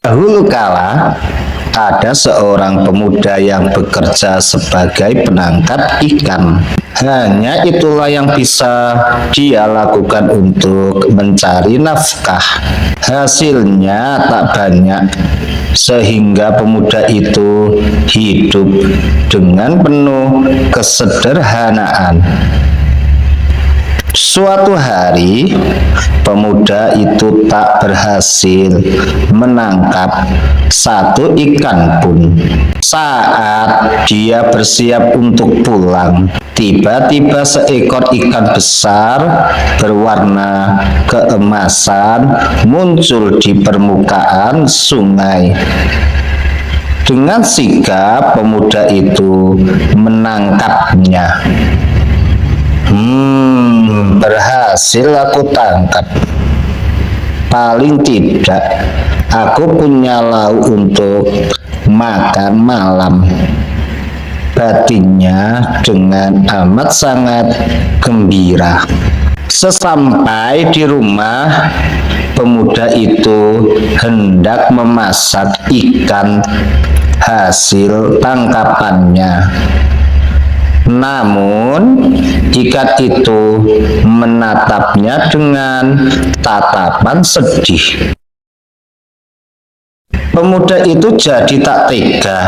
Dahulu kala ada seorang pemuda yang bekerja sebagai penangkap ikan. Hanya itulah yang bisa dia lakukan untuk mencari nafkah. Hasilnya tak banyak, sehingga pemuda itu hidup dengan penuh kesederhanaan. Suatu hari, pemuda itu tak berhasil menangkap satu ikan pun. Saat dia bersiap untuk pulang, tiba-tiba seekor ikan besar berwarna keemasan muncul di permukaan sungai. Dengan sigap, pemuda itu menangkapnya. Berhasil aku tangkap. Paling tidak, aku punya lauk untuk makan malam. Batinnya dengan amat sangat gembira. Sesampai di rumah, pemuda itu hendak memasak ikan hasil tangkapannya. Namun, ikan itu menatapnya dengan tatapan sedih. Pemuda itu jadi tak tega.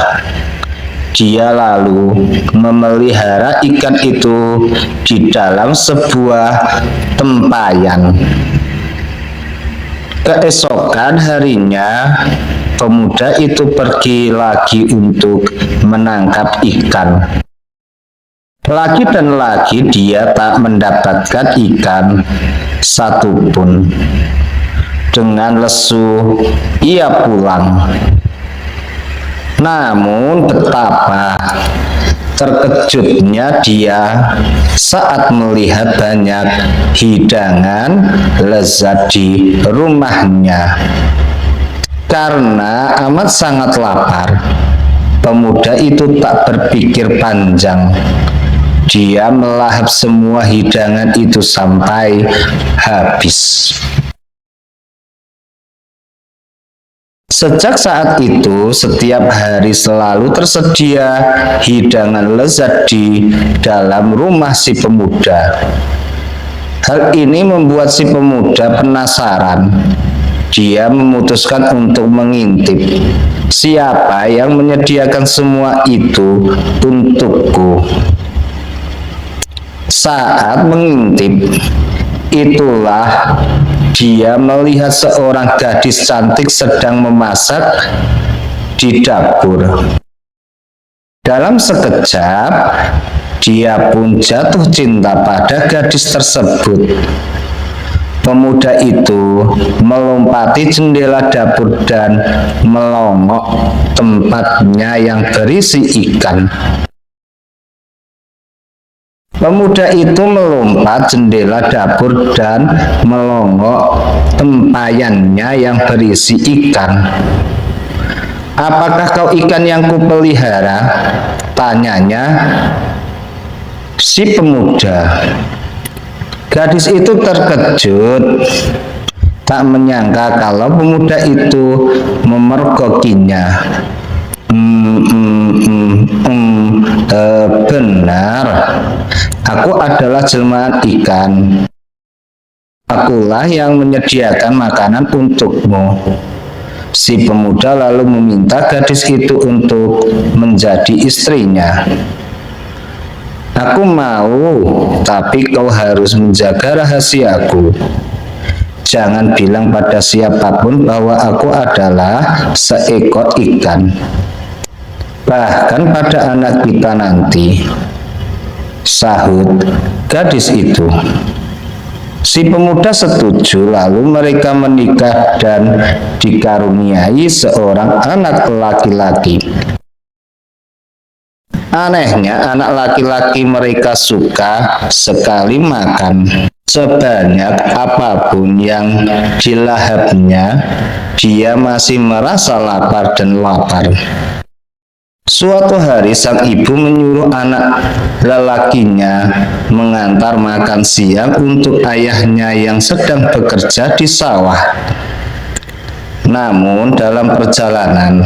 Dia lalu memelihara ikan itu di dalam sebuah tempayan. Keesokan harinya, pemuda itu pergi lagi untuk menangkap ikan. Lagi dan lagi dia tak mendapatkan ikan satupun. Dengan lesu, ia pulang. Namun betapa terkejutnya dia saat melihat banyak hidangan lezat di rumahnya. Karena amat sangat lapar, pemuda itu tak berpikir panjang. Dia melahap semua hidangan itu sampai habis. Sejak saat itu, setiap hari selalu tersedia hidangan lezat di dalam rumah si pemuda. Hal ini membuat si pemuda penasaran. Dia memutuskan untuk mengintip, siapa yang menyediakan semua itu untukku. Saat mengintip, itulah dia melihat seorang gadis cantik sedang memasak di dapur. Dalam sekejap, dia pun jatuh cinta pada gadis tersebut. Pemuda itu melompati jendela dapur dan melongok tempatnya yang berisi ikan. Pemuda itu melompat jendela dapur dan melongok tempayannya yang berisi ikan. "Apakah kau ikan yang kupelihara?" tanyanya si pemuda. Gadis itu terkejut, tak menyangka kalau pemuda itu memergokinya. Benar, aku adalah jelmaan ikan. Akulah yang menyediakan makanan untukmu. Si pemuda lalu meminta gadis itu untuk menjadi istrinya. "Aku mau, tapi kau harus menjaga rahasiaku. Jangan bilang pada siapapun bahwa aku adalah seekor ikan. Bahkan pada anak kita nanti," sahut gadis itu. Si pemuda setuju, lalu mereka menikah dan dikaruniai seorang anak laki-laki. Anehnya, anak laki-laki mereka suka sekali makan. Sebanyak apapun yang dilahapnya, dia masih merasa lapar dan lapar. Suatu hari sang ibu menyuruh anak lelakinya mengantar makan siang untuk ayahnya yang sedang bekerja di sawah. Namun dalam perjalanan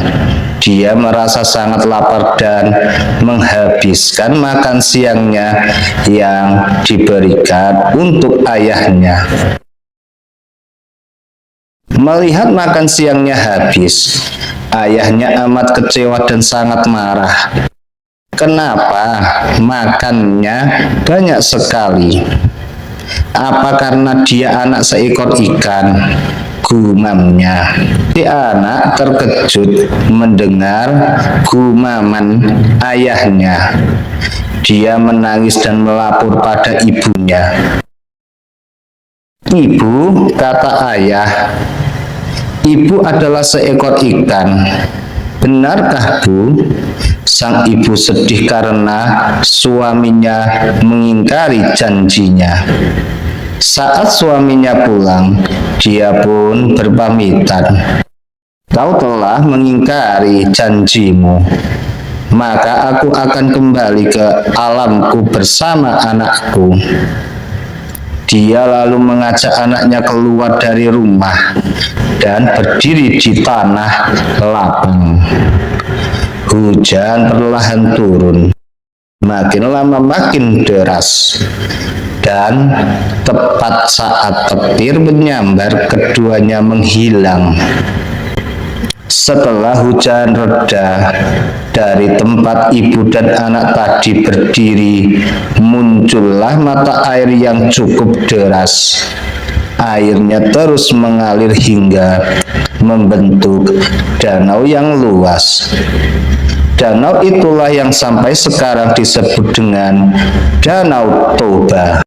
dia merasa sangat lapar dan menghabiskan makan siangnya yang diberikan untuk ayahnya. Melihat makan siangnya habis, ayahnya amat kecewa dan sangat marah. Kenapa makannya banyak sekali? Apa karena dia anak seekor ikan? Gumamnya. Si anak terkejut mendengar gumaman ayahnya. Dia menangis dan melapor pada ibunya. "Ibu," kata ayah, "ibu adalah seekor ikan. Benarkah, Bu?" Sang ibu sedih karena suaminya mengingkari janjinya. Saat suaminya pulang, dia pun berpamitan. "Kau telah mengingkari janjimu, maka aku akan kembali ke alamku bersama anakku." Dia lalu mengajak anaknya keluar dari rumah dan berdiri di tanah lapang. Hujan perlahan turun, makin lama makin deras. Dan tepat saat petir menyambar, keduanya menghilang. Setelah hujan reda, dari tempat ibu dan anak tadi berdiri, muncullah mata air yang cukup deras. Airnya terus mengalir hingga membentuk danau yang luas. Danau itulah yang sampai sekarang disebut dengan Danau Toba.